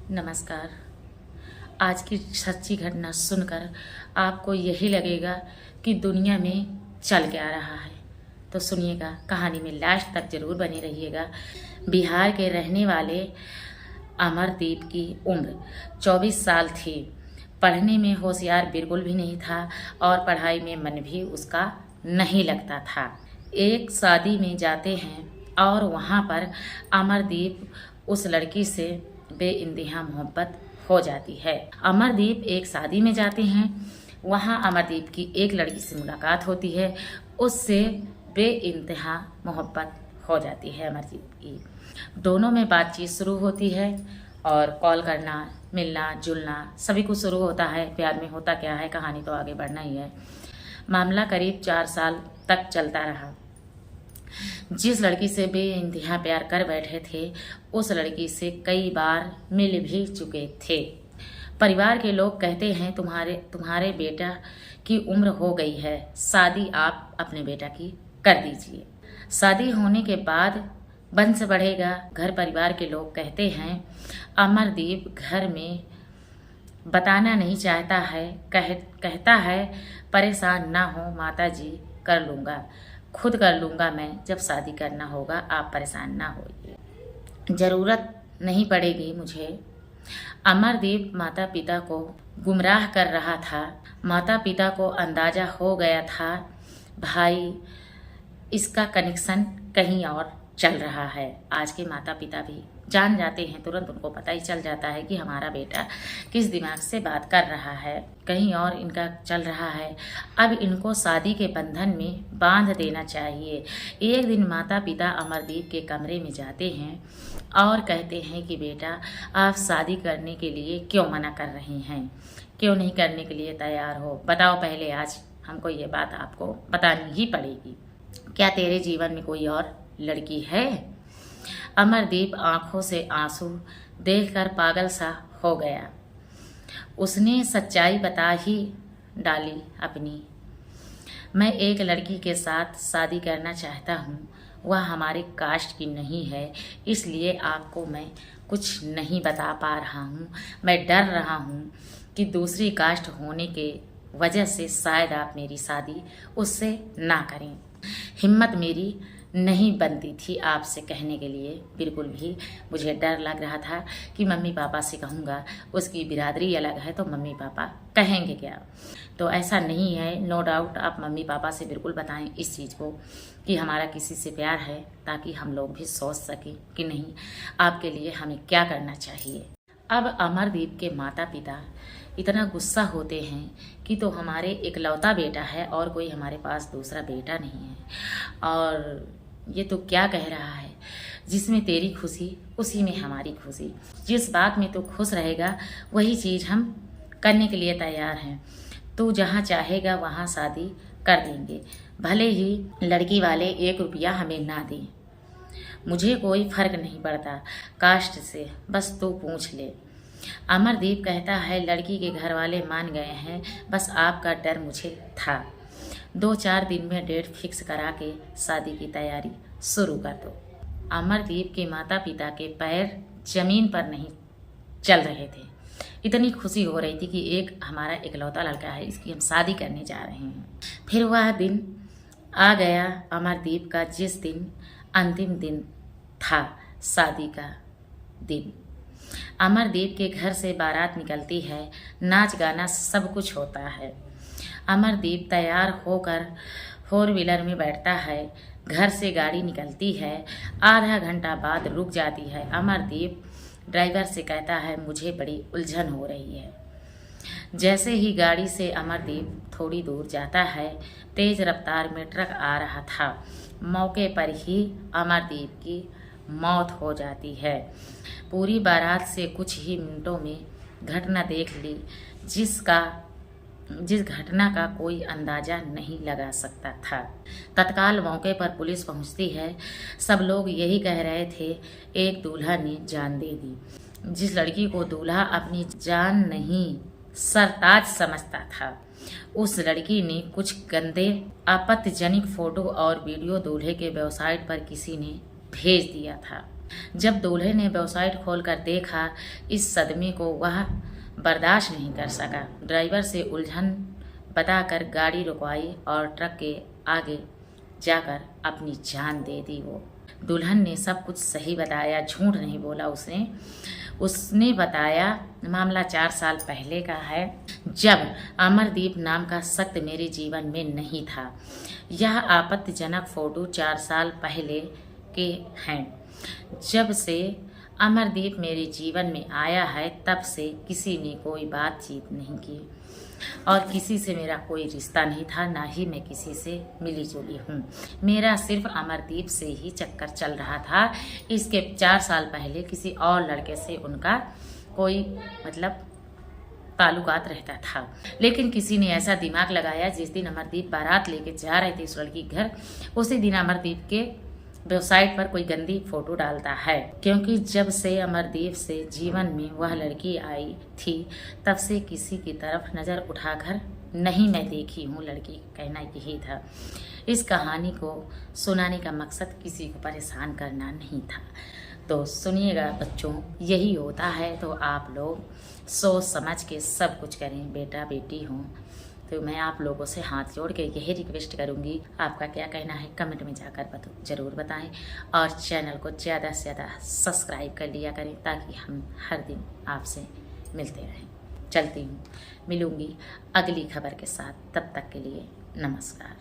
नमस्कार। आज की सच्ची घटना सुनकर आपको यही लगेगा कि दुनिया में चल क्या रहा है। तो सुनिएगा, कहानी में लास्ट तक जरूर बने रहिएगा। बिहार के रहने वाले अमरदीप की उम्र 24 साल थी। पढ़ने में होशियार बिल्कुल भी नहीं था और पढ़ाई में मन भी उसका नहीं लगता था। एक शादी में जाते हैं और वहाँ पर अमरदीप उस लड़की से बेइंतहा मोहब्बत हो जाती है। अमरदीप एक शादी में जाते हैं, वहाँ अमरदीप की एक लड़की से मुलाकात होती है, उससे बेइंतहा मोहब्बत हो जाती है अमरदीप की। दोनों में बातचीत शुरू होती है और कॉल करना, मिलना जुलना सभी कुछ शुरू होता है। प्यार में होता क्या है, कहानी तो आगे बढ़ना ही है। मामला करीब 4 साल तक चलता रहा। जिस लड़की से बेइंतहा प्यार कर बैठे थे, उस लड़की से कई बार मिल भी चुके थे। परिवार के लोग कहते हैं तुम्हारे बेटा की उम्र हो गई है, शादी आप अपने बेटा की कर दीजिए। शादी होने के बाद वंश बढ़ेगा। घर परिवार के लोग कहते हैं। अमरदीप घर में बताना नहीं चाहता है, कहता है परेशान ना हो माता जी, कर लूँगा, खुद कर लूँगा मैं, जब शादी करना होगा आप परेशान ना होइए, ज़रूरत नहीं पड़ेगी मुझे। अमरदीप माता पिता को गुमराह कर रहा था। माता पिता को अंदाज़ा हो गया था भाई इसका कनेक्शन कहीं और चल रहा है। आज के माता पिता भी जान जाते हैं, तुरंत उनको पता ही चल जाता है कि हमारा बेटा किस दिमाग से बात कर रहा है, कहीं और इनका चल रहा है। अब इनको शादी के बंधन में बांध देना चाहिए। एक दिन माता पिता अमरदीप के कमरे में जाते हैं और कहते हैं कि बेटा आप शादी करने के लिए क्यों मना कर रहे हैं, क्यों नहीं करने के लिए तैयार हो, बताओ पहले। आज हमको ये बात आपको बतानी ही पड़ेगी। क्या तेरे जीवन में कोई और लड़की है? अमरदीप आंखों से आंसू देखकर पागल सा हो गया। उसने सच्चाई बता ही डाली अपनी। मैं एक लड़की के साथ शादी करना चाहता हूँ, वह हमारे कास्ट की नहीं है, इसलिए आपको मैं कुछ नहीं बता पा रहा हूँ। मैं डर रहा हूँ कि दूसरी कास्ट होने के वजह से शायद आप मेरी शादी उससे ना करें। हिम्मत मेरी नहीं बनती थी आपसे कहने के लिए, बिल्कुल भी। मुझे डर लग रहा था कि मम्मी पापा से कहूँगा, उसकी बिरादरी अलग है तो मम्मी पापा कहेंगे क्या। तो ऐसा नहीं है, नो डाउट आप मम्मी पापा से बिल्कुल बताएं इस चीज़ को कि हमारा किसी से प्यार है, ताकि हम लोग भी सोच सकें कि नहीं आपके लिए हमें क्या करना चाहिए। अब अमरदीप के माता पिता इतना गुस्सा होते हैं कि तो हमारे इकलौता बेटा है और कोई हमारे पास दूसरा बेटा नहीं है, और ये तो क्या कह रहा है, जिसमें तेरी खुशी उसी में हमारी खुशी, जिस बात में तू खुश रहेगा वही चीज़ हम करने के लिए तैयार हैं। तू जहाँ चाहेगा वहाँ शादी कर देंगे, भले ही लड़की वाले 1 रुपया हमें ना दें, मुझे कोई फर्क नहीं पड़ता कास्ट से, बस तू पूछ ले। अमरदीप कहता है लड़की के घर वाले मान गए हैं, बस आपका डर मुझे था। 2-4 दिन में डेट फिक्स करा के शादी की तैयारी शुरू कर दो। अमरदीप के माता पिता के पैर जमीन पर नहीं चल रहे थे। इतनी खुशी हो रही थी कि एक हमारा इकलौता लड़का है, इसकी हम शादी करने जा रहे हैं। फिर वह दिन आ गया अमरदीप का, जिस दिन अंतिम दिन था, शादी का दिन। अमरदीप के घर से बारात निकलती है, नाच गाना सब कुछ होता है। अमरदीप तैयार होकर 4 व्हीलर में बैठता है, घर से गाड़ी निकलती है, आधा घंटा बाद रुक जाती है। अमरदीप ड्राइवर से कहता है मुझे बड़ी उलझन हो रही है। जैसे ही गाड़ी से अमरदीप थोड़ी दूर जाता है, तेज रफ्तार में ट्रक आ रहा था। मौके पर ही अमरदीप की मौत हो जाती है। पूरी बारात से कुछ ही मिनटों में घटना देख ली, जिस घटना का कोई अंदाजा नहीं लगा सकता था। तत्काल मौके पर पुलिस पहुंचती है। सब लोग यही कह रहे थे एक दूल्हा ने जान दे दी। जिस लड़की को दूल्हा अपनी जान नहीं सरताज समझता था, उस लड़की ने कुछ गंदे आपत्तिजनक फोटो और वीडियो दूल्हे के वेबसाइट पर किसी ने भेज दिया था। जब दूल्हे ने वेबसाइट खोलकर देखा, इस सदमे को वह बर्दाश्त नहीं कर सका। ड्राइवर से उलझन बताकर गाड़ी रुकवाई और ट्रक के आगे जाकर अपनी जान दे दी। वो दुल्हन ने सब कुछ सही बताया, झूठ नहीं बोला। उसने बताया मामला 4 साल पहले का है, जब अमरदीप नाम का शख्स मेरे जीवन में नहीं था। यह आपत्तिजनक फोटो 4 साल पहले के हैं। जब से अमरदीप मेरे जीवन में आया है, तब से किसी ने कोई बातचीत नहीं की और किसी से मेरा कोई रिश्ता नहीं था, ना ही मैं किसी से मिली जुली हूँ। मेरा सिर्फ अमरदीप से ही चक्कर चल रहा था। इसके 4 साल पहले किसी और लड़के से उनका कोई ताल्लुकात रहता था, लेकिन किसी ने ऐसा दिमाग लगाया, जिस दिन अमरदीप बारात लेके जा रहे थे उस लड़की के घर, उसी दिन अमरदीप के वेबसाइट पर कोई गंदी फोटो डालता है। क्योंकि जब से अमरदीप से जीवन में वह लड़की आई थी, तब से किसी की तरफ नज़र उठाकर नहीं मैं देखी हूँ। लड़की का कहना यही था। इस कहानी को सुनाने का मकसद किसी को परेशान करना नहीं था। तो सुनिएगा बच्चों, यही होता है। तो आप लोग सोच समझ के सब कुछ करें। बेटा बेटी हों तो मैं आप लोगों से हाथ जोड़ के यही रिक्वेस्ट करूंगी, आपका क्या कहना है कमेंट में जाकर ज़रूर बताएं और चैनल को ज़्यादा से ज़्यादा सब्सक्राइब कर लिया करें, ताकि हम हर दिन आपसे मिलते रहें। चलती हूँ, मिलूंगी अगली खबर के साथ। तब तक के लिए नमस्कार।